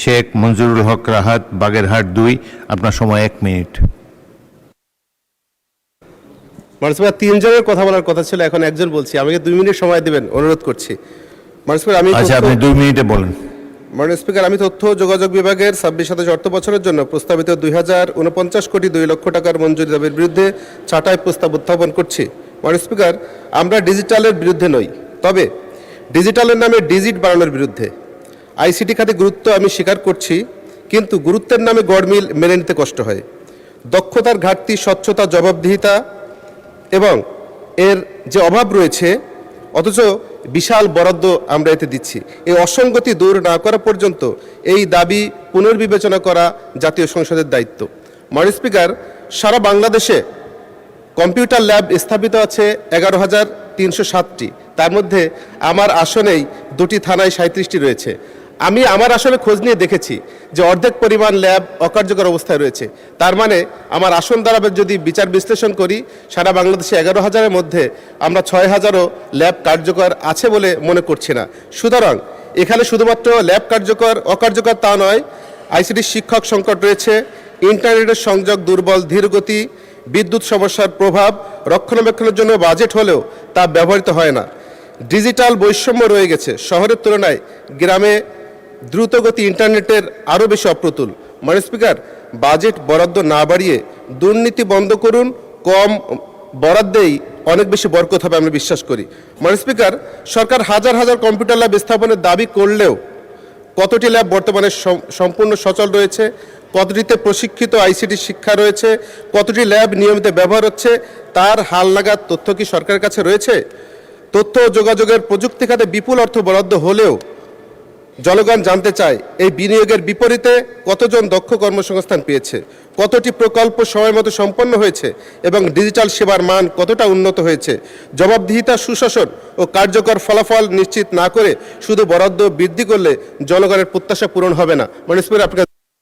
শেখ মঞ্জুরুল হক রাহাত, বাগেরহাট 2। আপনার সময় 1 মিনিট। মানুষ ভাই, 3 জনের কথা বলার কথা ছিল, এখন একজন বলছি। আমাকে 2 মিনিট সময় দেবেন, অনুরোধ করছি। মানুষ ভাই, আচ্ছা, আপনি 2 মিনিটে বলেন। মাননীয় স্পিকার, আমি তথ্য ও যোগাযোগ বিভাগের 26-27 অর্থ বছরের জন্য প্রস্তাবিত 2049,2,00,000 টাকার মঞ্জুরি দাবির বিরুদ্ধে ছাঁটাই প্রস্তাব উত্থাপন করছি। মাননীয় স্পিকার, আমরা ডিজিটালের বিরুদ্ধে নই, তবে ডিজিটালের নামে ডিজিট বাড়ানোর বিরুদ্ধে। আইসিটি খাতে গুরুত্ব আমি স্বীকার করছি, কিন্তু গুরুত্বের নামে গড়মিল মেনে নিতে কষ্ট হয়। দক্ষতার ঘাটতি, স্বচ্ছতা, জবাবদিহিতা এবং এর যে অভাব রয়েছে, অথচ বিশাল বরাদ্দ আমরা এতে দিচ্ছি। এই অসঙ্গতি দূর না করা পর্যন্ত এই দাবি পুনর্বিবেচনা করা জাতীয় সংসদের দায়িত্ব। মাননীয় স্পিকার, সারা বাংলাদেশে কম্পিউটার ল্যাব স্থাপিত আছে 11,307টি। তার মধ্যে আমার আসনেই 2টি থানায় 37টি রয়েছে। আমি আমার আসলে খোঁজ নিয়ে দেখেছি যে অর্ধেক পরিমাণ ল্যাব অকার্যকর অবস্থায় রয়েছে। তার মানে আমার আসন দ্বারা যদি বিচার বিশ্লেষণ করি, সারা বাংলাদেশে 11,000-এর মধ্যে আমরা 6,000ও ল্যাব কার্যকর আছে বলে মনে করছি না। সুতরাং এখানে শুধুমাত্র ল্যাব অকার্যকর তা নয়, আইসিটি শিক্ষক সংকট রয়েছে, ইন্টারনেটের সংযোগ দুর্বল, ধীরগতি, বিদ্যুৎ সমস্যার প্রভাব, রক্ষণাবেক্ষণের জন্য বাজেট হলেও তা ব্যবহৃত হয় না। ডিজিটাল বৈষম্য রয়ে গেছে, শহরের তুলনায় গ্রামে দ্রুতগতি ইন্টারনেটের আরও বেশি অপ্রতুল। মাননীয় স্পিকার, বাজেট বরাদ্দ না বাড়িয়ে দুর্নীতি বন্ধ করুন, কম বরাদ্দেই অনেক বেশি বরকত হবে আমি বিশ্বাস করি। মাননীয় স্পিকার, সরকার হাজার হাজার কম্পিউটার ল্যাব স্থাপনের দাবি করলেও কতটি ল্যাব বর্তমানে সম্পূর্ণ সচল রয়েছে, কতটিতে প্রশিক্ষিত আইসিটি শিক্ষা রয়েছে, কতটি ল্যাব নিয়মিত ব্যবহার হচ্ছে, তার হালনাগাদ তথ্য কি সরকারের কাছে রয়েছে? তথ্য ও যোগাযোগের প্রযুক্তি খাতে বিপুল অর্থ বরাদ্দ হলেও জনগণ জানতে চায় এই বিনিয়োগের বিপরীতে কতজন দক্ষ কর্মসংস্থান পেয়েছে, কতটি প্রকল্প সময়মতো সম্পন্ন হয়েছে এবং ডিজিটাল সেবার মান কতটা উন্নত হয়েছে। জবাবদিহিতা, সুশাসন ও কার্যকর ফলাফল নিশ্চিত না করে শুধু বরাদ্দ বৃদ্ধি করলে জনগণের প্রত্যাশা পূরণ হবে না। মাননীয় স্পিকার, আপনাকে